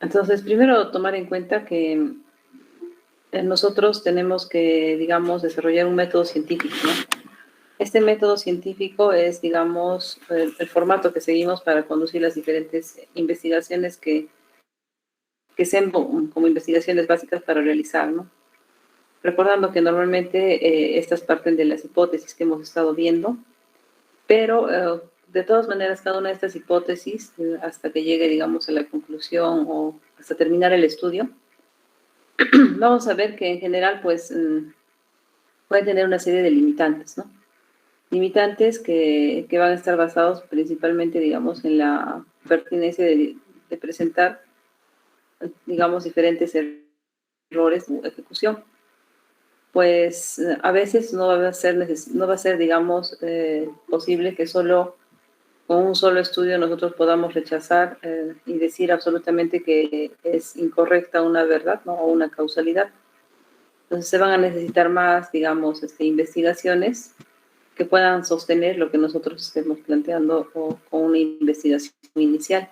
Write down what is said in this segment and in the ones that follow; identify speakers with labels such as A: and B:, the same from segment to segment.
A: Entonces, primero tomar en cuenta que nosotros tenemos que, digamos, desarrollar un método científico, ¿no? Este método científico es, digamos, el formato que seguimos para conducir las diferentes investigaciones que sean como investigaciones básicas para realizar, ¿no? Recordando que normalmente estas parten de las hipótesis que hemos estado viendo, pero de todas maneras cada una de estas hipótesis, hasta que llegue, digamos, a la conclusión o hasta terminar el estudio, vamos a ver que en general, pues, puede tener una serie de limitantes, ¿no? Limitantes que van a estar basados principalmente, digamos, en la pertinencia de presentar, digamos, diferentes errores de ejecución. Pues a veces no va a ser, digamos, posible que solo con un solo estudio nosotros podamos rechazar y decir absolutamente que es incorrecta una verdad, ¿no? O una causalidad. Entonces se van a necesitar más, digamos, investigaciones que puedan sostener lo que nosotros estemos planteando con una investigación inicial.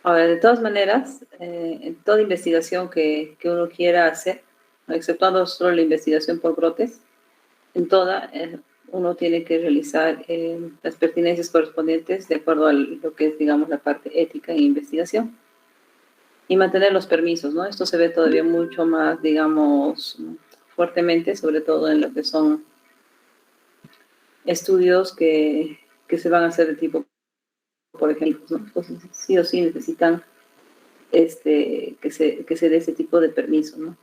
A: Ahora, de todas maneras, en toda investigación que uno quiera hacer, exceptuando solo la investigación por brotes, en toda uno tiene que realizar las pertinencias correspondientes de acuerdo a lo que es, digamos, la parte ética en investigación y mantener los permisos, ¿no? Esto se ve todavía mucho más, digamos, fuertemente, sobre todo en lo que son estudios que se van a hacer de tipo, por ejemplo, ¿no? Entonces, sí o sí necesitan que se dé ese tipo de permiso, ¿no?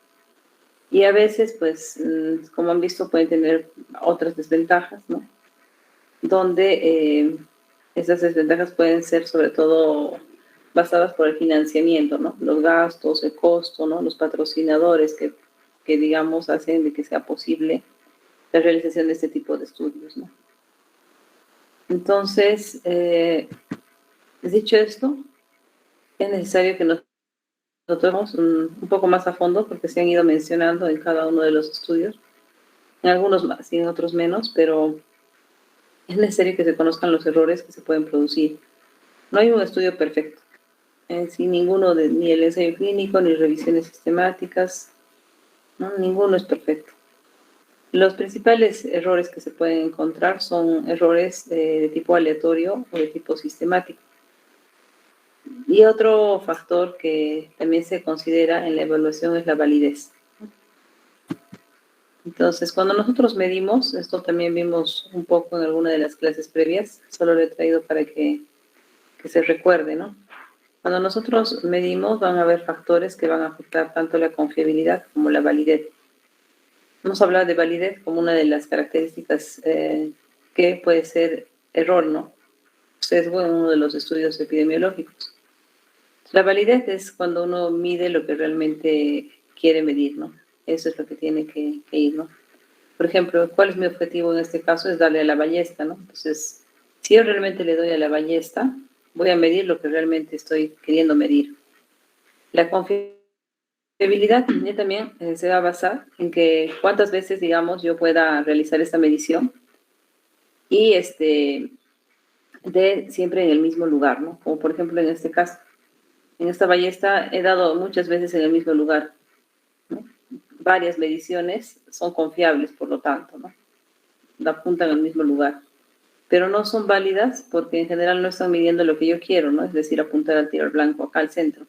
A: Y a veces, pues, como han visto, pueden tener otras desventajas, ¿no? Donde esas desventajas pueden ser sobre todo basadas por el financiamiento, ¿no? Los gastos, el costo, ¿no? Los patrocinadores que digamos, hacen de que sea posible la realización de este tipo de estudios, ¿no? Entonces, dicho esto, es necesario que nos vemos un poco más a fondo porque se han ido mencionando en cada uno de los estudios, en algunos más y en otros menos, pero es necesario que se conozcan los errores que se pueden producir. No hay un estudio perfecto, sin ninguno ni el ensayo clínico, ni revisiones sistemáticas, ¿no? Ninguno es perfecto. Los principales errores que se pueden encontrar son errores de tipo aleatorio o de tipo sistemático. Y otro factor que también se considera en la evaluación es la validez. Entonces, cuando nosotros medimos, esto también vimos un poco en alguna de las clases previas, solo lo he traído para que se recuerde, ¿no? Cuando nosotros medimos van a haber factores que van a afectar tanto la confiabilidad como la validez. Hemos hablado de validez como una de las características que puede ser error, ¿no? Sesgo en uno de los estudios epidemiológicos. La validez es cuando uno mide lo que realmente quiere medir, ¿no? Eso es lo que tiene que ir, ¿no? Por ejemplo, ¿cuál es mi objetivo en este caso? Es darle a la ballesta, ¿no? Entonces, si yo realmente le doy a la ballesta, voy a medir lo que realmente estoy queriendo medir. La confiabilidad también se va a basar en que cuántas veces, digamos, yo pueda realizar esta medición y de siempre en el mismo lugar, ¿no? Como por ejemplo en este caso. En esta ballesta he dado muchas veces en el mismo lugar, ¿no? Varias mediciones son confiables, por lo tanto, ¿no? Apuntan al mismo lugar. Pero no son válidas porque en general no están midiendo lo que yo quiero, ¿no? Es decir, apuntar al tiro al blanco, acá al centro,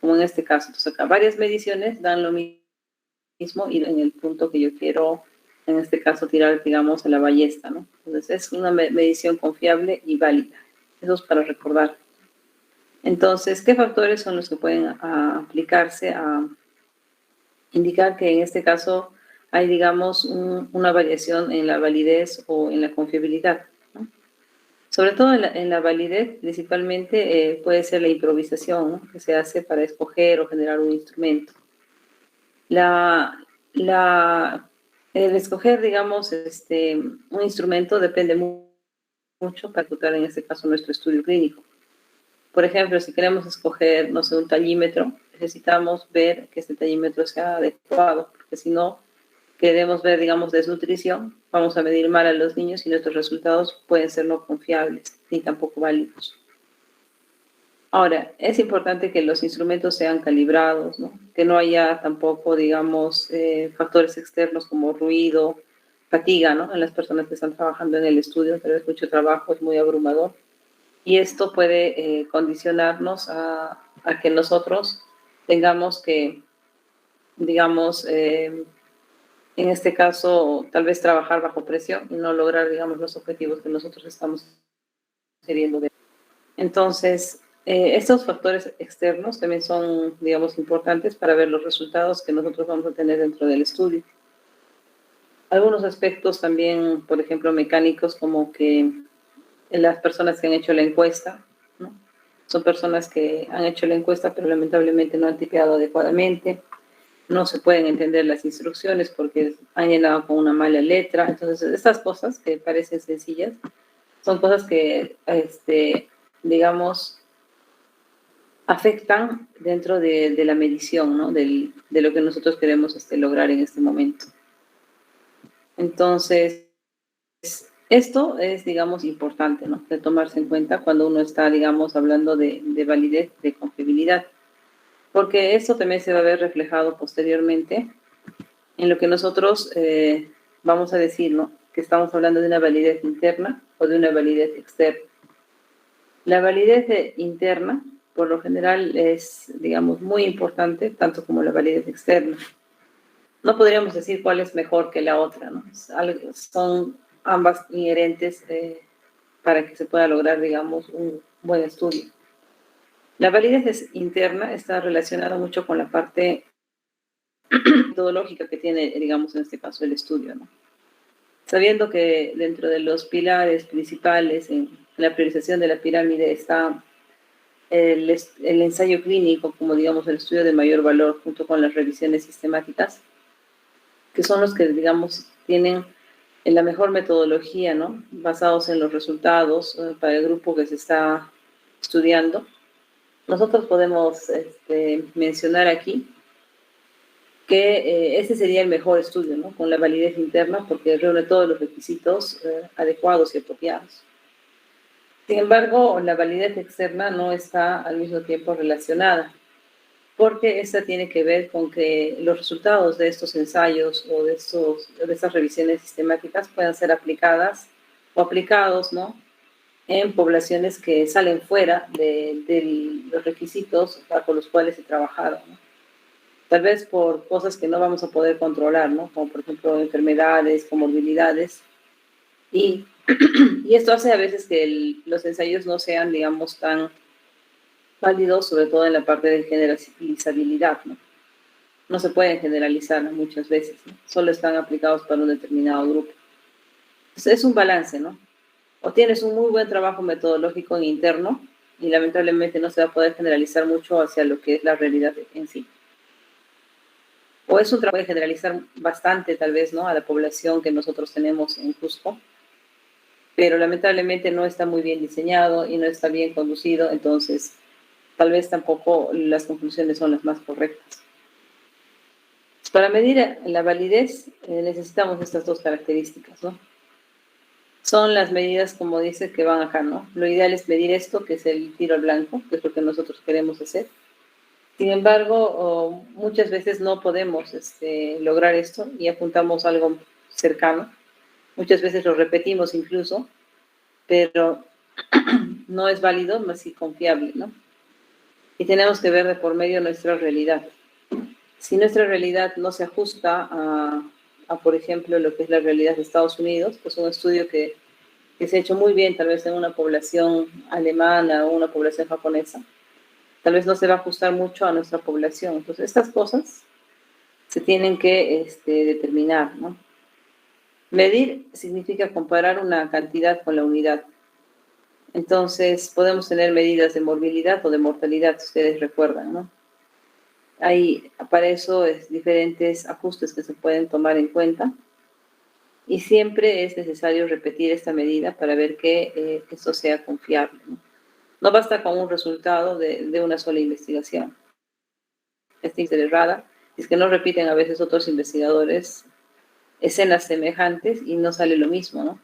A: como en este caso. Entonces, acá varias mediciones dan lo mismo y en el punto que yo quiero, en este caso, tirar, digamos, a la ballesta, ¿no? Entonces, es una medición confiable y válida. Eso es para recordar. Entonces, ¿qué factores son los que pueden aplicarse a indicar que en este caso hay, digamos, una variación en la validez o en la confiabilidad, ¿no? Sobre todo en la validez, principalmente puede ser la improvisación, ¿no? Que se hace para escoger o generar un instrumento. La, el escoger, digamos, un instrumento depende mucho para ejecutar en este caso nuestro estudio clínico. Por ejemplo, si queremos escoger, no sé, un tallímetro, necesitamos ver que este tallímetro sea adecuado, porque si no, queremos ver, digamos, desnutrición, vamos a medir mal a los niños y nuestros resultados pueden ser no confiables ni tampoco válidos. Ahora, es importante que los instrumentos sean calibrados, ¿no? Que no haya tampoco, digamos, factores externos como ruido, fatiga, ¿no? En las personas que están trabajando en el estudio, tal vez mucho trabajo es muy abrumador. Y esto puede condicionarnos a que nosotros tengamos que, digamos, en este caso, tal vez trabajar bajo presión y no lograr, digamos, los objetivos que nosotros estamos queriendo ver. Entonces, estos factores externos también son, digamos, importantes para ver los resultados que nosotros vamos a tener dentro del estudio. Algunos aspectos también, por ejemplo, mecánicos, como que las personas que han hecho la encuesta, ¿no? Son personas que han hecho la encuesta, pero lamentablemente no han tipeado adecuadamente, no se pueden entender las instrucciones porque han llenado con una mala letra. Entonces, estas cosas que parecen sencillas son cosas que, digamos, afectan dentro de la medición, ¿no? De lo que nosotros queremos lograr en este momento. Entonces, esto es, digamos, importante, ¿no? De tomarse en cuenta cuando uno está, digamos, hablando de validez, de confiabilidad, porque esto también se va a ver reflejado posteriormente en lo que nosotros vamos a decir, ¿no? Que estamos hablando de una validez interna o de una validez externa. La validez interna, por lo general, es, digamos, muy importante, tanto como la validez externa. No podríamos decir cuál es mejor que la otra, ¿no? Son ambas inherentes para que se pueda lograr, digamos, un buen estudio. La validez interna está relacionada mucho con la parte metodológica que tiene, digamos, en este caso, el estudio, ¿no? Sabiendo que dentro de los pilares principales en la priorización de la pirámide está el ensayo clínico, como digamos el estudio de mayor valor, junto con las revisiones sistemáticas, que son los que, digamos, tienen la mejor metodología, ¿no? Basados en los resultados para el grupo que se está estudiando. Nosotros podemos mencionar aquí que ese sería el mejor estudio, ¿no? Con la validez interna, porque reúne todos los requisitos adecuados y apropiados. Sin embargo, la validez externa no está al mismo tiempo relacionada, porque esta tiene que ver con que los resultados de estos ensayos o de estas revisiones sistemáticas puedan ser aplicadas o aplicados, ¿no? En poblaciones que salen fuera de los requisitos bajo los cuales se trabajaron, ¿no? Tal vez por cosas que no vamos a poder controlar, ¿no? Como por ejemplo enfermedades, comorbilidades, y esto hace a veces que los ensayos no sean, digamos, tan válidos, sobre todo en la parte de generalizabilidad, ¿no? No se pueden generalizar muchas veces, ¿no? Solo están aplicados para un determinado grupo. Entonces, es un balance, ¿no? O tienes un muy buen trabajo metodológico en interno y lamentablemente no se va a poder generalizar mucho hacia lo que es la realidad en sí. O es un trabajo de generalizar bastante, tal vez, ¿no? A la población que nosotros tenemos en Cusco, pero lamentablemente no está muy bien diseñado y no está bien conducido, entonces tal vez tampoco las conclusiones son las más correctas. Para medir la validez necesitamos estas dos características, ¿no? Son las medidas, como dice, que van acá, ¿no? Lo ideal es medir esto, que es el tiro al blanco, que es lo que nosotros queremos hacer. Sin embargo, muchas veces no podemos lograr esto y apuntamos a algo cercano. Muchas veces lo repetimos incluso, pero no es válido, más si confiable, ¿no? Y tenemos que ver de por medio nuestra realidad. Si nuestra realidad no se ajusta por ejemplo, lo que es la realidad de Estados Unidos, pues un estudio que se ha hecho muy bien, tal vez en una población alemana o una población japonesa, tal vez no se va a ajustar mucho a nuestra población. Entonces, estas cosas se tienen que determinar, ¿no? Medir significa comparar una cantidad con la unidad. Entonces, podemos tener medidas de morbilidad o de mortalidad, si ustedes recuerdan, ¿no? Hay para eso diferentes ajustes que se pueden tomar en cuenta y siempre es necesario repetir esta medida para ver que esto sea confiable, ¿no? No basta con un resultado de una sola investigación. Esta errada es que no repiten a veces otros investigadores escenas semejantes y no sale lo mismo, ¿no?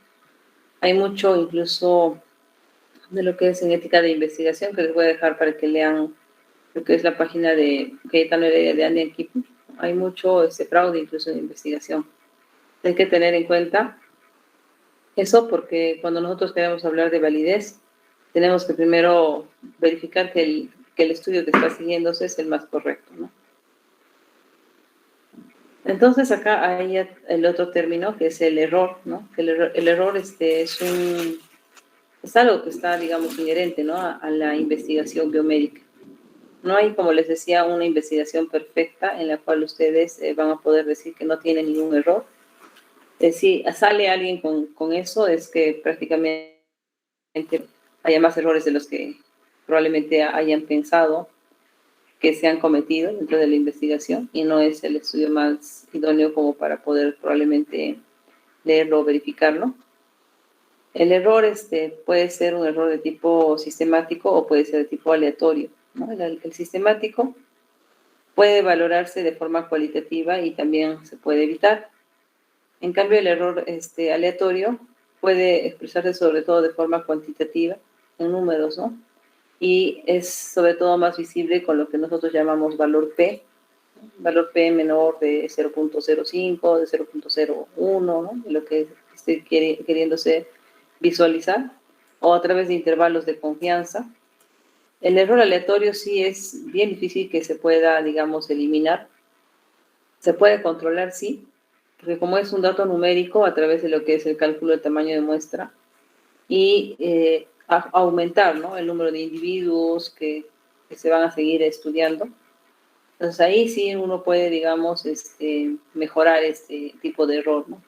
A: Hay mucho incluso de lo que es en ética de investigación, que les voy a dejar para que lean lo que es la página de Cayetano Heredia de Andy Equipo. Hay mucho fraude incluso en investigación. Hay que tener en cuenta eso porque cuando nosotros queremos hablar de validez, tenemos que primero verificar que el estudio que está siguiéndose es el más correcto, ¿no? Entonces acá hay el otro término que es el error, ¿no? Que el error es algo que está, digamos, inherente, ¿no? A la investigación biomédica. No hay, como les decía, una investigación perfecta en la cual ustedes van a poder decir que no tiene ningún error. Si sale alguien con eso, es que prácticamente haya más errores de los que probablemente hayan pensado que se han cometido dentro de la investigación y no es el estudio más idóneo como para poder probablemente leerlo o verificarlo. El error puede ser un error de tipo sistemático o puede ser de tipo aleatorio, ¿no? El sistemático puede valorarse de forma cualitativa y también se puede evitar. En cambio, el error aleatorio puede expresarse sobre todo de forma cuantitativa, en números, ¿no? Y es sobre todo más visible con lo que nosotros llamamos valor P menor de 0.05, de 0.01, ¿no? De lo que esté queriéndose visualizar, o a través de intervalos de confianza. El error aleatorio sí es bien difícil que se pueda, digamos, eliminar. Se puede controlar, sí, porque como es un dato numérico a través de lo que es el cálculo del tamaño de muestra y aumentar, ¿no? El número de individuos que se van a seguir estudiando. Entonces ahí sí uno puede, digamos, mejorar este tipo de error, ¿no?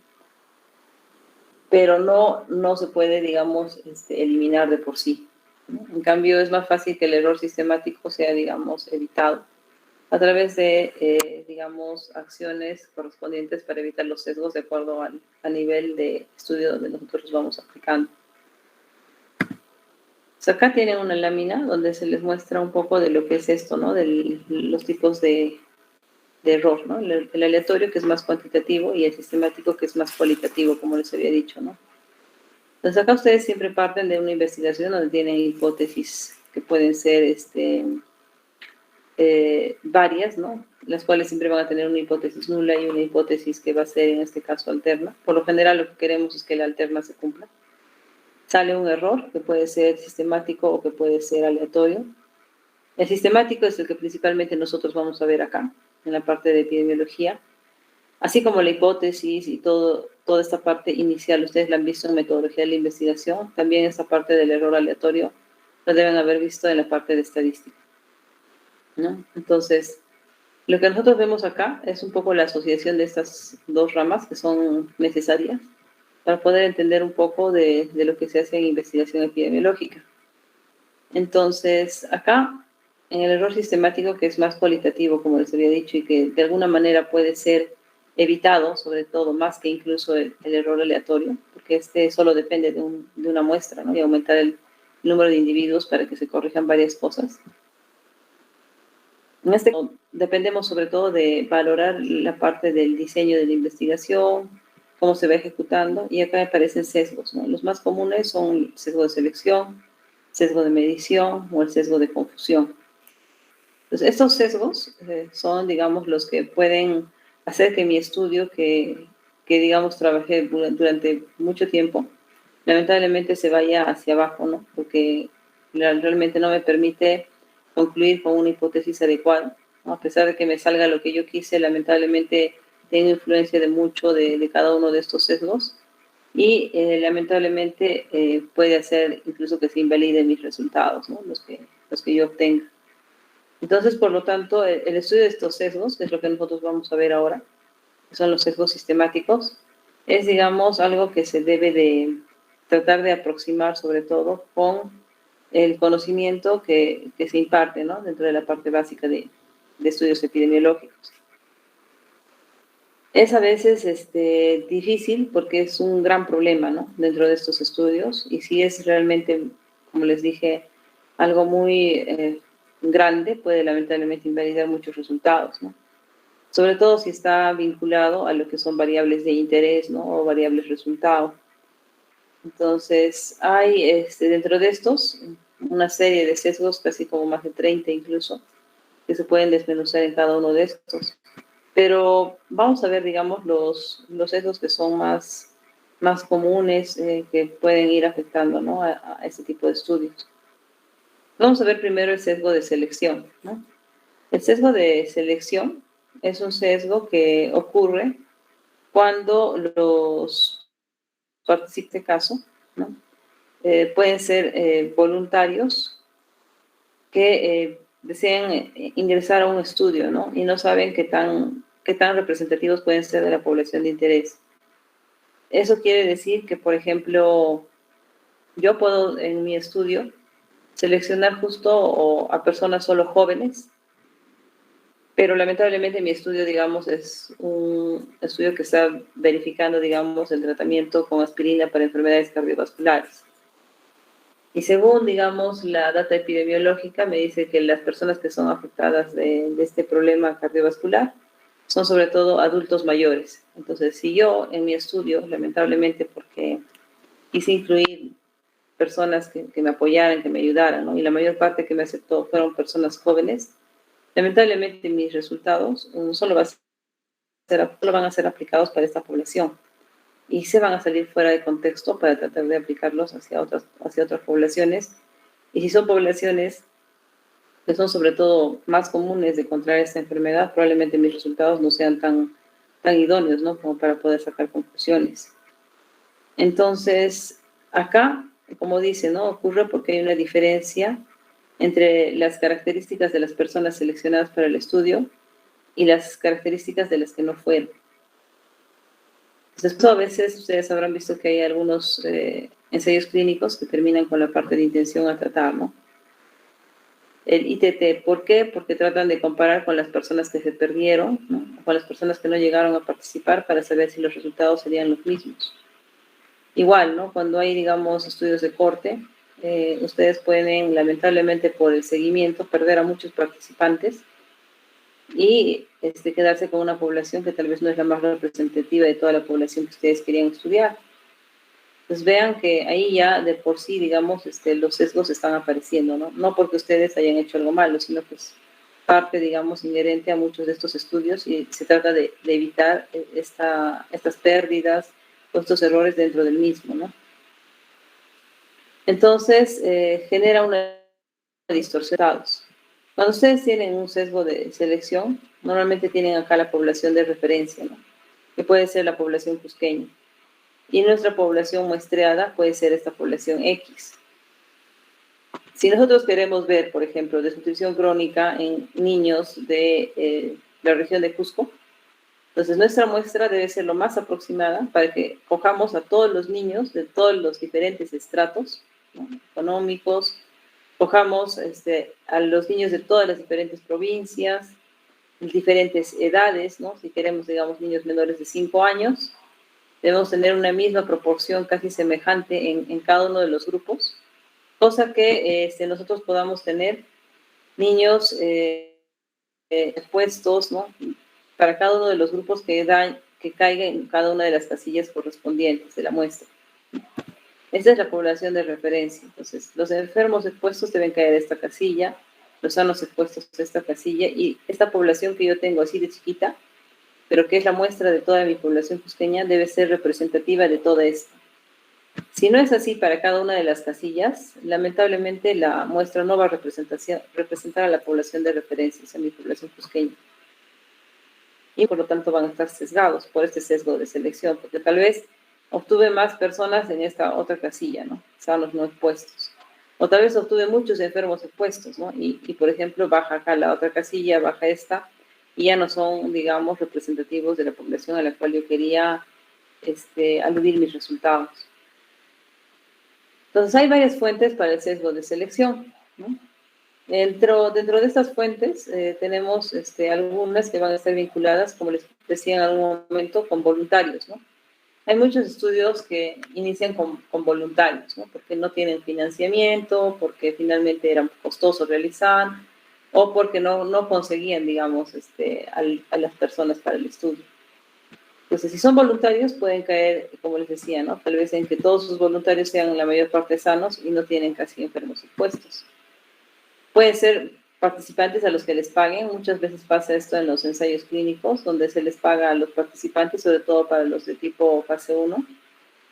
A: Pero no se puede, digamos, eliminar de por sí, ¿no? En cambio, es más fácil que el error sistemático sea, digamos, evitado a través de, digamos, acciones correspondientes para evitar los sesgos de acuerdo al nivel de estudio donde nosotros los vamos aplicando. Pues acá tienen una lámina donde se les muestra un poco de lo que es esto, ¿no? De los tipos de error, ¿no? El aleatorio, que es más cuantitativo, y el sistemático, que es más cualitativo, como les había dicho, ¿no? Entonces acá ustedes siempre parten de una investigación donde tienen hipótesis que pueden ser varias, ¿no? Las cuales siempre van a tener una hipótesis nula y una hipótesis que va a ser en este caso alterna. Por lo general lo que queremos es que la alterna se cumpla. Sale un error que puede ser sistemático o que puede ser aleatorio. El sistemático es el que principalmente nosotros vamos a ver acá, en la parte de epidemiología. Así como la hipótesis y toda esta parte inicial, ustedes la han visto en metodología de la investigación, también esta parte del error aleatorio lo deben haber visto en la parte de estadística, ¿no? Entonces, lo que nosotros vemos acá es un poco la asociación de estas dos ramas que son necesarias para poder entender un poco de lo que se hace en investigación epidemiológica. Entonces, acá, en el error sistemático, que es más cualitativo, como les había dicho, y que de alguna manera puede ser evitado, sobre todo, más que incluso el error aleatorio, porque solo depende de una muestra, ¿no? Y aumentar el número de individuos para que se corrijan varias cosas. En este caso, dependemos sobre todo de valorar la parte del diseño de la investigación, cómo se va ejecutando, y acá aparecen sesgos, ¿no? Los más comunes son el sesgo de selección, sesgo de medición o el sesgo de confusión. Entonces, estos sesgos son, digamos, los que pueden hacer que mi estudio, que digamos, trabajé durante mucho tiempo, lamentablemente se vaya hacia abajo, ¿no? Porque realmente no me permite concluir con una hipótesis adecuada, ¿no? A pesar de que me salga lo que yo quise, lamentablemente tengo influencia de mucho de cada uno de estos sesgos y lamentablemente puede hacer incluso que se invaliden mis resultados, ¿no? Los que yo obtenga. Entonces, por lo tanto, el estudio de estos sesgos, que es lo que nosotros vamos a ver ahora, que son los sesgos sistemáticos, es, digamos, algo que se debe de tratar de aproximar sobre todo con el conocimiento que se imparte, ¿no? Dentro de la parte básica de estudios epidemiológicos. Es a veces difícil porque es un gran problema, ¿no? Dentro de estos estudios, y si es realmente, como les dije, algo muy grande, puede lamentablemente invalidar muchos resultados, ¿no? Sobre todo si está vinculado a lo que son variables de interés, ¿no? O variables resultado. Entonces, hay dentro de estos una serie de sesgos, casi como más de 30 incluso, que se pueden desmenuzar en cada uno de estos. Pero vamos a ver, digamos, los sesgos que son más comunes, que pueden ir afectando, ¿no?, a este tipo de estudios. Vamos a ver primero el sesgo de selección, ¿no? El sesgo de selección es un sesgo que ocurre cuando los participantes de caso, ¿no?, pueden ser voluntarios que desean ingresar a un estudio, ¿no?, y no saben qué tan representativos pueden ser de la población de interés. Eso quiere decir que, por ejemplo, yo puedo en mi estudio seleccionar justo a personas solo jóvenes, pero lamentablemente mi estudio, digamos, es un estudio que está verificando, digamos, el tratamiento con aspirina para enfermedades cardiovasculares. Y según, digamos, la data epidemiológica, me dice que las personas que son afectadas de este problema cardiovascular son sobre todo adultos mayores. Entonces, si yo en mi estudio, lamentablemente, porque quise incluir personas que me apoyaran, que me ayudaran, ¿no?, y la mayor parte que me aceptó fueron personas jóvenes, lamentablemente mis resultados solo van a ser aplicados para esta población y se van a salir fuera de contexto para tratar de aplicarlos hacia otras poblaciones. Y si son poblaciones que son sobre todo más comunes de contraer esta enfermedad, probablemente mis resultados no sean tan idóneos, ¿no?, como para poder sacar conclusiones. Entonces, acá, como dice, ¿no?, ocurre porque hay una diferencia entre las características de las personas seleccionadas para el estudio y las características de las que no fueron. Entonces, a veces ustedes habrán visto que hay algunos ensayos clínicos que terminan con la parte de intención a tratar, ¿no? El ITT, ¿por qué? Porque tratan de comparar con las personas que se perdieron, ¿no?, con las personas que no llegaron a participar para saber si los resultados serían los mismos. Igual, ¿no?, cuando hay, digamos, estudios de corte, ustedes pueden, lamentablemente, por el seguimiento, perder a muchos participantes y quedarse con una población que tal vez no es la más representativa de toda la población que ustedes querían estudiar. Pues vean que ahí ya de por sí, digamos, los sesgos están apareciendo, ¿no? No porque ustedes hayan hecho algo malo, sino que es parte, digamos, inherente a muchos de estos estudios y se trata de evitar estas pérdidas o estos errores dentro del mismo, ¿no? Entonces, genera una distorsión. Cuando ustedes tienen un sesgo de selección, normalmente tienen acá la población de referencia, ¿no?, que puede ser la población cusqueña. Y nuestra población muestreada puede ser esta población X. Si nosotros queremos ver, por ejemplo, desnutrición crónica en niños de la región de Cusco, entonces nuestra muestra debe ser lo más aproximada para que cojamos a todos los niños de todos los diferentes estratos, ¿no?, económicos, cojamos a los niños de todas las diferentes provincias, diferentes edades, ¿no? Si queremos, digamos, niños menores de 5 años, debemos tener una misma proporción casi semejante en cada uno de los grupos, cosa que nosotros podamos tener niños expuestos, ¿no?, para cada uno de los grupos que caiga en cada una de las casillas correspondientes de la muestra. Esta es la población de referencia. Entonces, los enfermos expuestos deben caer a esta casilla, los sanos expuestos a esta casilla, y esta población que yo tengo así de chiquita, pero que es la muestra de toda mi población cusqueña, debe ser representativa de toda esta. Si no es así para cada una de las casillas, lamentablemente la muestra no va a representar a la población de referencia, o sea, mi población cusqueña. Y por lo tanto van a estar sesgados por este sesgo de selección, porque tal vez obtuve más personas en esta otra casilla, ¿no?, sanos no expuestos. O tal vez obtuve muchos enfermos expuestos, ¿no? Y por ejemplo, baja acá la otra casilla, baja esta, y ya no son, digamos, representativos de la población a la cual yo quería aludir mis resultados. Entonces, hay varias fuentes para el sesgo de selección, ¿no? Dentro de estas fuentes tenemos algunas que van a estar vinculadas, como les decía en algún momento, con voluntarios, ¿no? Hay muchos estudios que inician con voluntarios, ¿no?, porque no tienen financiamiento, porque finalmente era costoso realizar, o porque no conseguían, digamos, a las personas para el estudio. Entonces, si son voluntarios, pueden caer, como les decía, ¿no? Tal vez en que todos sus voluntarios sean la mayor parte sanos y no tienen casi enfermos supuestos. Pueden ser participantes a los que les paguen. Muchas veces pasa esto en los ensayos clínicos, donde se les paga a los participantes, sobre todo para los de tipo fase 1,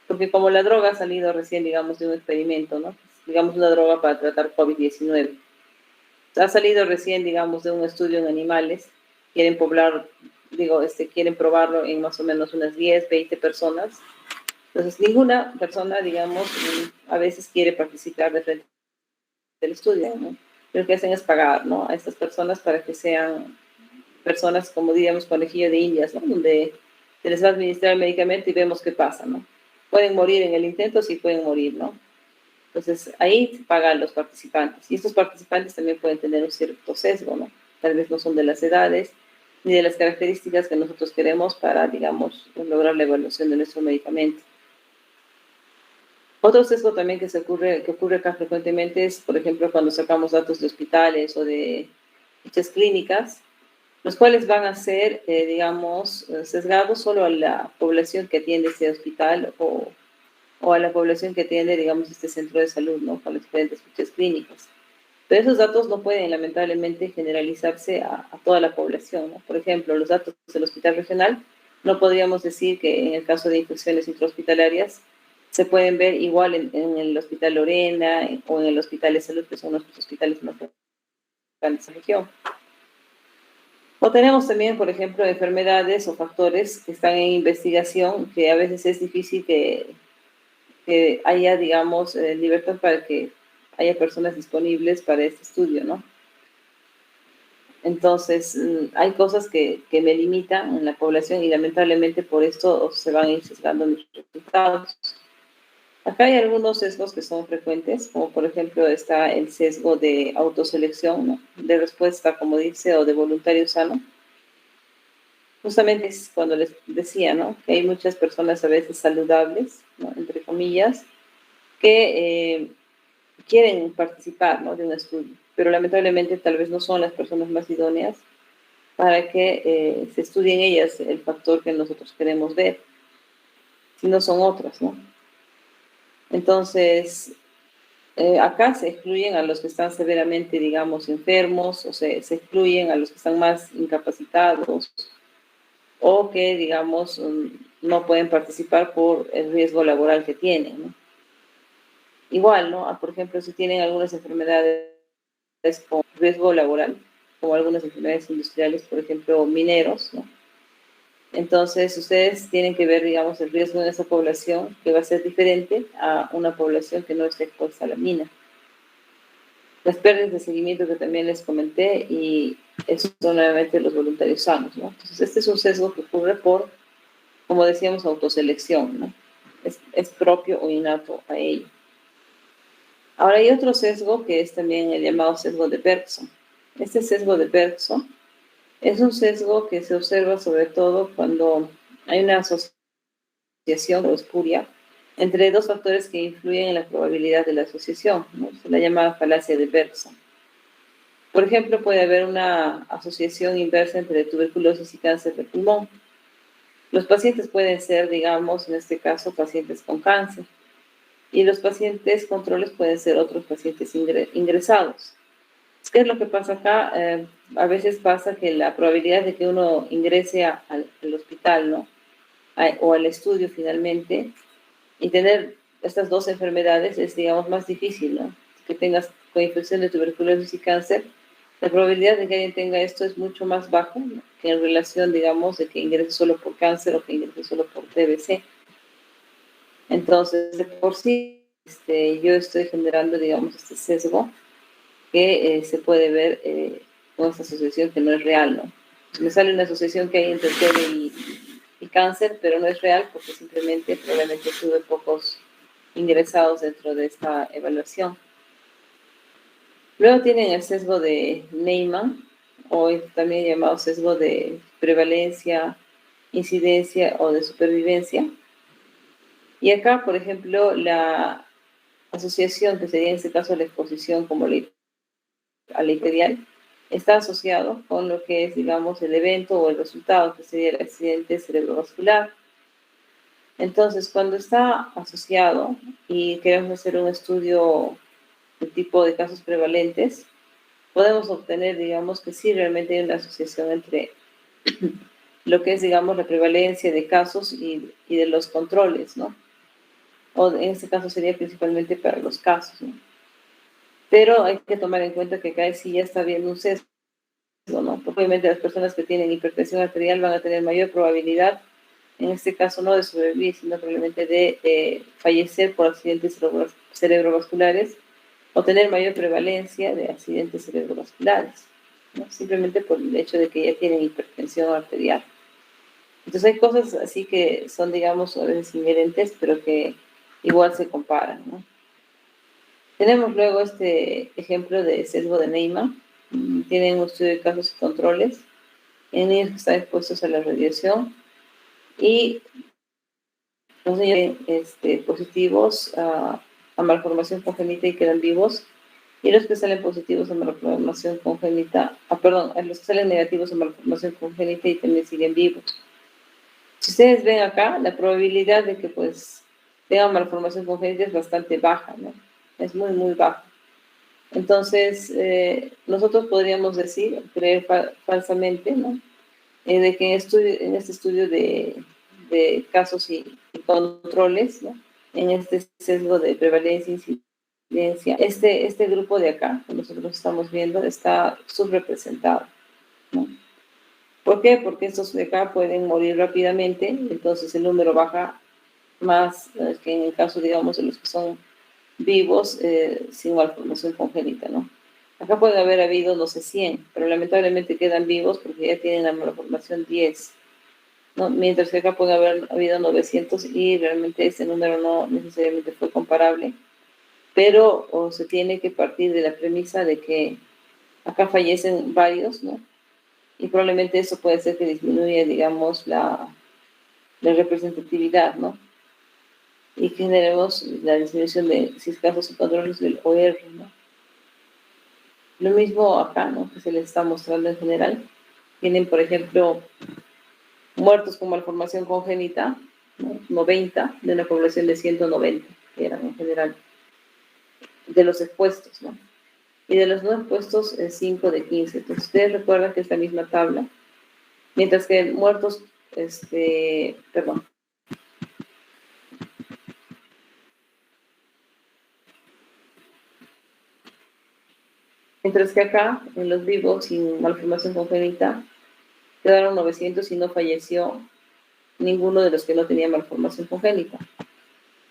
A: porque como la droga ha salido recién, digamos, de un experimento, ¿no? Digamos, una droga para tratar COVID-19. Ha salido recién, digamos, de un estudio en animales, quieren poblar, quieren probarlo en más o menos unas 10, 20 personas. Entonces, ninguna persona, digamos, a veces quiere participar de frente del estudio, ¿no? Lo que hacen es pagar, ¿no? A estas personas para que sean personas, como diríamos, conejillo de indias, ¿no? Donde se les va a administrar el medicamento y vemos qué pasa, ¿no? Pueden morir en el intento, sí pueden morir, ¿no? Entonces, ahí se pagan los participantes. Y estos participantes también pueden tener un cierto sesgo, ¿no? Tal vez no son de las edades ni de las características que nosotros queremos para, digamos, lograr la evaluación de nuestro medicamento. Otro sesgo también que ocurre acá frecuentemente es, por ejemplo, cuando sacamos datos de hospitales o de fichas clínicas, los cuales van a ser, digamos, sesgados solo a la población que atiende ese hospital o a la población que atiende, digamos, este centro de salud, ¿no? Con las diferentes fichas clínicas. Pero esos datos no pueden, lamentablemente, generalizarse a toda la población, ¿no? Por ejemplo, los datos del hospital regional, no podríamos decir que en el caso de infecciones intrahospitalarias se pueden ver igual en el Hospital Lorena o en el Hospital de Salud, que son nuestros hospitales más grandes de la región. O tenemos también, por ejemplo, enfermedades o factores que están en investigación, que a veces es difícil que haya, digamos, libertad para que haya personas disponibles para este estudio, ¿no? Entonces, hay cosas que me limitan en la población y lamentablemente por esto se van a ir sesgando mis resultados. Acá hay algunos sesgos que son frecuentes, como por ejemplo está el sesgo de autoselección, ¿no? De respuesta, como dice, o de voluntario sano. Justamente es cuando les decía, ¿no? Que hay muchas personas a veces saludables, ¿no? Entre comillas, que quieren participar, ¿no? De un estudio, pero lamentablemente tal vez no son las personas más idóneas para que se estudien ellas el factor que nosotros queremos ver, si no son otras, ¿no? Entonces, acá se excluyen a los que están severamente, digamos, enfermos, o se excluyen a los que están más incapacitados, o que, digamos, no pueden participar por el riesgo laboral que tienen, ¿no? Igual, ¿no? Por ejemplo, si tienen algunas enfermedades con riesgo laboral, como algunas enfermedades industriales, por ejemplo, mineros, ¿no? Entonces, ustedes tienen que ver, digamos, el riesgo en esa población, que va a ser diferente a una población que no esté expuesta a la mina. Las pérdidas de seguimiento que también les comenté, y eso son nuevamente los voluntarios sanos, ¿no? Entonces, este es un sesgo que ocurre por, como decíamos, autoselección, ¿no? Es propio o innato a ello. Ahora hay otro sesgo que es también el llamado sesgo de Bergson. Este sesgo de Bergson es un sesgo que se observa sobre todo cuando hay una asociación o espuria entre dos factores que influyen en la probabilidad de la asociación, ¿no? Se la llama falacia de Bergson. Por ejemplo, puede haber una asociación inversa entre tuberculosis y cáncer de pulmón. Los pacientes pueden ser, digamos, en este caso, pacientes con cáncer. Y los pacientes controles pueden ser otros pacientes ingresados. ¿Qué es lo que pasa acá? A veces pasa que la probabilidad de que uno ingrese al hospital, ¿no? O al estudio finalmente, y tener estas dos enfermedades es, digamos, más difícil, ¿no? Que tengas coinfección de tuberculosis y cáncer, la probabilidad de que alguien tenga esto es mucho más baja, ¿no? Que en relación, digamos, de que ingrese solo por cáncer o que ingrese solo por TBC. Entonces, de por sí, yo estoy generando, digamos, este sesgo que se puede ver con esta asociación que no es real, ¿no? Me sale una asociación que hay entre TB y cáncer, pero no es real porque simplemente probablemente tuve pocos ingresados dentro de esta evaluación. Luego tienen el sesgo de Neyman, o también llamado sesgo de prevalencia, incidencia o de supervivencia. Y acá, por ejemplo, la asociación, que sería en este caso la exposición como a la imperial, está asociado con lo que es, digamos, el evento o el resultado, que sería el accidente cerebrovascular. Entonces, cuando está asociado y queremos hacer un estudio de tipo de casos prevalentes, podemos obtener, digamos, que sí realmente hay una asociación entre lo que es, digamos, la prevalencia de casos y de los controles, ¿no? O en este caso sería principalmente para los casos, ¿no? Pero hay que tomar en cuenta que acá sí ya está habiendo un sesgo, ¿no? Porque obviamente las personas que tienen hipertensión arterial van a tener mayor probabilidad, en este caso no de sobrevivir, sino probablemente de fallecer por accidentes cerebrovasculares o tener mayor prevalencia de accidentes cerebrovasculares, ¿no? Simplemente por el hecho de que ya tienen hipertensión arterial. Entonces hay cosas así que son, digamos, a veces inherentes, pero que igual se comparan, ¿no? Tenemos luego este ejemplo de sesgo de Neyman. Tienen un estudio de casos y controles en niños que están expuestos a la radiación y los niños positivos a malformación congénita y quedan vivos, y los que salen positivos a malformación congénita, perdón, los que salen negativos a malformación congénita y también siguen vivos. Si ustedes ven acá, la probabilidad de que pues tengan malformación congénita es bastante baja, ¿no? Es muy, muy baja. Entonces, nosotros podríamos decir, creer falsamente, ¿no? De que en este estudio de casos y controles, ¿no? En este sesgo de prevalencia e incidencia, este grupo de acá, que nosotros estamos viendo, está subrepresentado, ¿no? ¿Por qué? Porque estos de acá pueden morir rápidamente, entonces el número baja más que en el caso, digamos, de los que son vivos sin malformación congénita, ¿no? Acá puede haber habido, no sé, 100, pero lamentablemente quedan vivos porque ya tienen la malformación 10, ¿no? Mientras que acá puede haber habido 900 y realmente ese número no necesariamente fue comparable, pero se tiene que partir de la premisa de que acá fallecen varios, ¿no? Y probablemente eso puede ser que disminuya, digamos, la representatividad, ¿no? Y generemos la disminución de casos y controles del OR, ¿no? Lo mismo acá, ¿no? Que se les está mostrando en general. Tienen, por ejemplo, muertos con malformación congénita, ¿no? 90 de una población de 190, que eran en general, de los expuestos, ¿no? Y de los no expuestos, 5 de 15. Entonces, ustedes recuerdan que es la misma tabla, mientras que muertos, perdón, mientras que acá, en los vivos sin malformación congénita, quedaron 900 y no falleció ninguno de los que no tenían malformación congénita.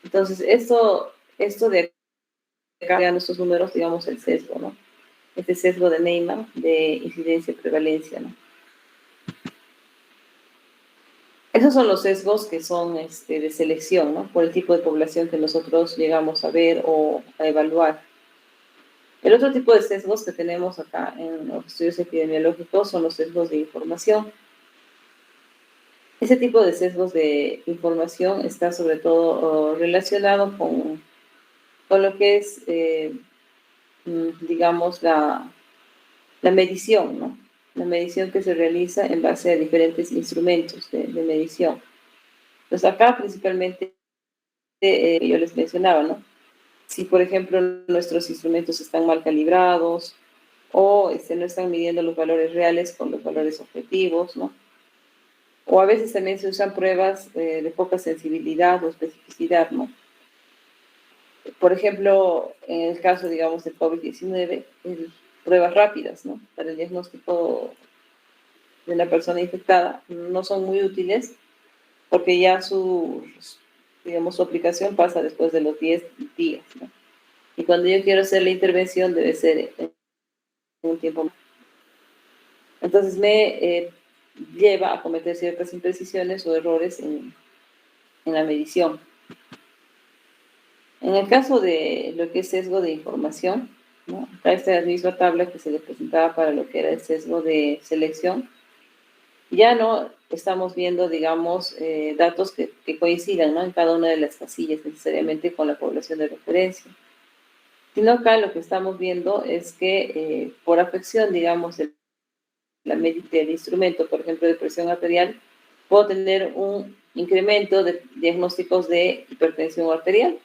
A: Entonces, esto de acá, vean estos números, digamos, el sesgo, ¿no? Este sesgo de Neyman de incidencia y prevalencia, ¿no? Esos son los sesgos que son de selección, ¿no? Por el tipo de población que nosotros llegamos a ver o a evaluar. El otro tipo de sesgos que tenemos acá en los estudios epidemiológicos son los sesgos de información. Ese tipo de sesgos de información está sobre todo relacionado con lo que es, digamos, la medición, ¿no? La medición que se realiza en base a diferentes instrumentos de medición. Entonces acá principalmente yo les mencionaba, ¿no? Si por ejemplo nuestros instrumentos están mal calibrados o no están midiendo los valores reales con los valores objetivos, ¿no? O a veces también se usan pruebas de poca sensibilidad o especificidad, ¿no? Por ejemplo, en el caso, digamos, del COVID-19, pruebas rápidas, ¿no? Para el diagnóstico de la persona infectada no son muy útiles porque ya digamos, su aplicación pasa después de los 10 días, ¿no? Y cuando yo quiero hacer la intervención debe ser en un tiempo más. Entonces me lleva a cometer ciertas imprecisiones o errores en la medición. En el caso de lo que es sesgo de información, ¿no? Acá está la misma tabla que se le presentaba para lo que era el sesgo de selección. Ya no estamos viendo, digamos, datos que coincidan, ¿no? En cada una de las casillas necesariamente con la población de referencia. Sino acá lo que estamos viendo es que por afección, digamos, del instrumento, por ejemplo, de presión arterial, puedo tener un incremento de diagnósticos de hipertensión arterial.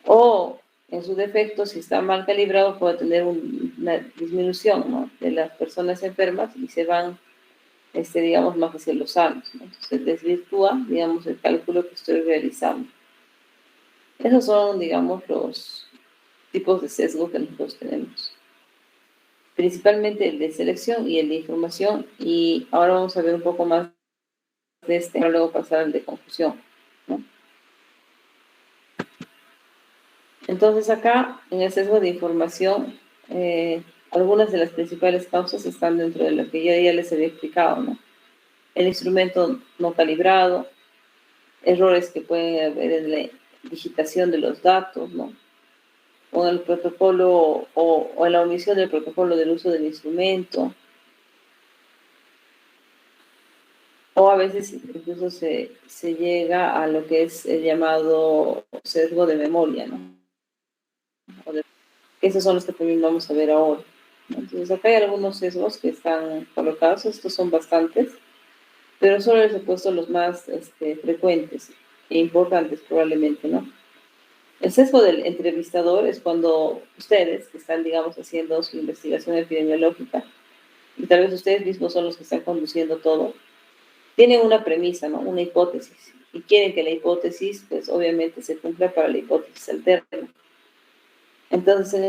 A: O, en su defecto, si está mal calibrado, puede tener una disminución, ¿no?, de las personas enfermas y se van, digamos, más hacia los sanos, ¿no? Entonces desvirtúa, digamos, el cálculo que estoy realizando. Esos son, digamos, los tipos de sesgo que nosotros tenemos. Principalmente el de selección y el de información. Y ahora vamos a ver un poco más de para luego pasar al de confusión, ¿no? Entonces acá, en el sesgo de información, algunas de las principales causas están dentro de lo que yo ya les había explicado, ¿no? El instrumento no calibrado, errores que pueden haber en la digitación de los datos, ¿no?, o en el protocolo o en la omisión del protocolo del uso del instrumento, o a veces incluso se llega a lo que es el llamado sesgo de memoria, ¿no? Esos son los que también vamos a ver ahora, ¿no? Entonces acá hay algunos sesgos que están colocados, estos son bastantes, pero solo les he puesto los más frecuentes e importantes probablemente, ¿no? El sesgo del entrevistador es cuando ustedes, que están, digamos, haciendo su investigación epidemiológica, y tal vez ustedes mismos son los que están conduciendo todo, tienen una premisa, ¿no?, una hipótesis, y quieren que la hipótesis, pues obviamente se cumpla para la hipótesis alterna. Entonces, en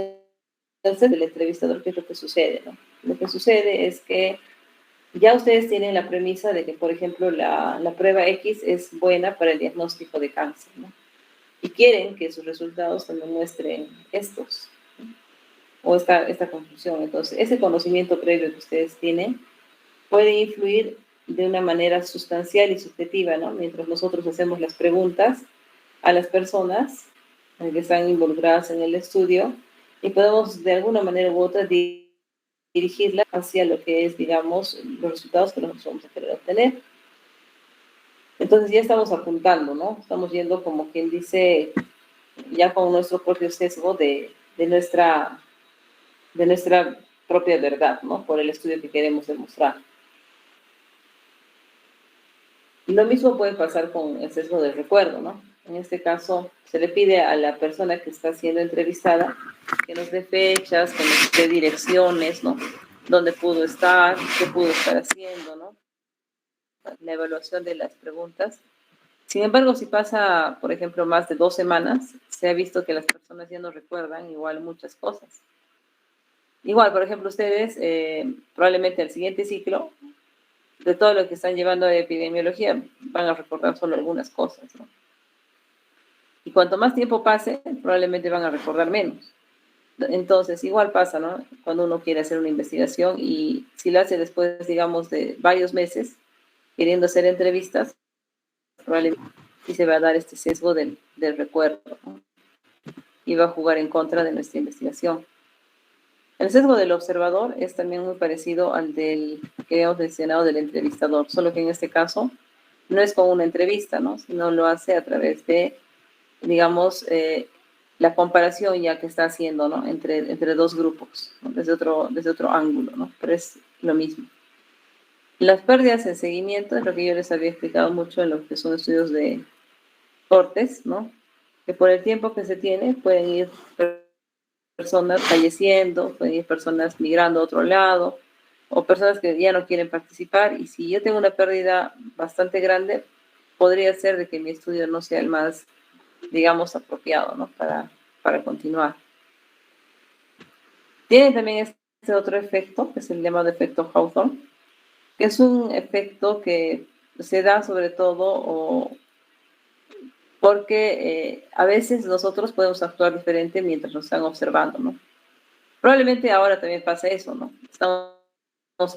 A: el sesgo del entrevistador, ¿qué es lo que sucede, no? Lo que sucede es que ya ustedes tienen la premisa de que, por ejemplo, la prueba X es buena para el diagnóstico de cáncer, ¿no?, y quieren que sus resultados también muestren estos, ¿no?, o esta conclusión. Entonces, ese conocimiento previo que ustedes tienen puede influir de una manera sustancial y subjetiva, ¿no?, mientras nosotros hacemos las preguntas a las personas que están involucradas en el estudio, y podemos de alguna manera u otra dirigirla hacia lo que es, digamos, los resultados que nosotros vamos a querer obtener. Entonces ya estamos apuntando, ¿no? Estamos yendo, como quien dice, ya con nuestro propio sesgo de nuestra propia verdad, ¿no?, por el estudio que queremos demostrar. Y lo mismo puede pasar con el sesgo del recuerdo, ¿no? En este caso, se le pide a la persona que está siendo entrevistada que nos dé fechas, que nos dé direcciones, ¿no?, dónde pudo estar, qué pudo estar haciendo, ¿no?, la evaluación de las preguntas. Sin embargo, si pasa, por ejemplo, más de 2 semanas, se ha visto que las personas ya no recuerdan igual muchas cosas. Igual, por ejemplo, ustedes probablemente al siguiente ciclo, de todo lo que están llevando de epidemiología, van a recordar solo algunas cosas, ¿no? Y cuanto más tiempo pase, probablemente van a recordar menos. Entonces, igual pasa, ¿no?, cuando uno quiere hacer una investigación y si lo hace después, digamos, de varios meses, queriendo hacer entrevistas, probablemente sí se va a dar este sesgo del recuerdo, ¿no?, y va a jugar en contra de nuestra investigación. El sesgo del observador es también muy parecido al del que habíamos mencionado del entrevistador, solo que en este caso no es con una entrevista, ¿no?, sino lo hace a través de, digamos, la comparación ya que está haciendo, ¿no?, entre dos grupos, ¿no?, desde otro ángulo, ¿no?, pero es lo mismo. Las pérdidas en seguimiento es lo que yo les había explicado mucho en lo que son estudios de cortes, ¿no?, que por el tiempo que se tiene pueden ir personas falleciendo, pueden ir personas migrando a otro lado, o personas que ya no quieren participar, y si yo tengo una pérdida bastante grande, podría ser de que mi estudio no sea el más, digamos, apropiado, ¿no?, para continuar. Tiene también este otro efecto, que es el llamado efecto Hawthorne, que es un efecto que se da sobre todo porque a veces nosotros podemos actuar diferente mientras nos están observando, ¿no? Probablemente ahora también pasa eso, ¿no? Estamos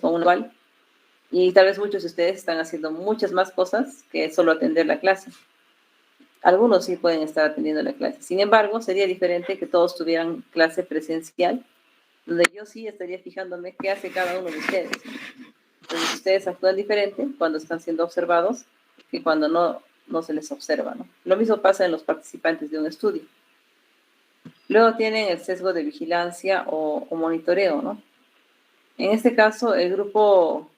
A: con un igual y tal vez muchos de ustedes están haciendo muchas más cosas que solo atender la clase. Algunos sí pueden estar atendiendo la clase. Sin embargo, sería diferente que todos tuvieran clase presencial, donde yo sí estaría fijándome qué hace cada uno de ustedes. Entonces, ustedes actúan diferente cuando están siendo observados que cuando no se les observa, ¿no? Lo mismo pasa en los participantes de un estudio. Luego tienen el sesgo de vigilancia o monitoreo, ¿no? En este caso, el grupo,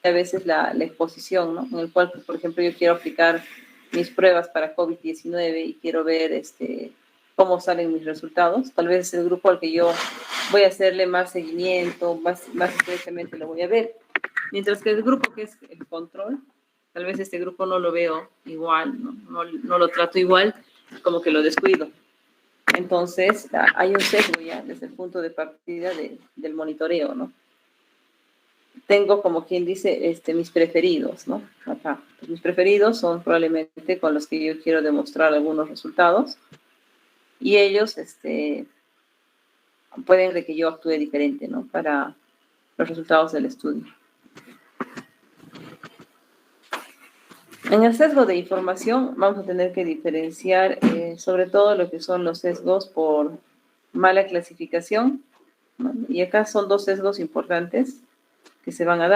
A: a veces la exposición, ¿no? En el cual, por ejemplo, yo quiero aplicar mis pruebas para COVID-19 y quiero ver cómo salen mis resultados. Tal vez es el grupo al que yo voy a hacerle más seguimiento, más estrechamente lo voy a ver. Mientras que el grupo que es el control, tal vez este grupo no lo veo igual, no lo trato igual, como que lo descuido. Entonces, hay un sesgo ya desde el punto de partida del monitoreo, ¿no? Tengo, como quien dice, mis preferidos, ¿no? Acá. Mis preferidos son probablemente con los que yo quiero demostrar algunos resultados y ellos pueden de que yo actúe diferente, ¿no? Para los resultados del estudio. En el sesgo de información vamos a tener que diferenciar sobre todo lo que son los sesgos por mala clasificación, ¿no? Y acá son dos sesgos importantes que se van a dar.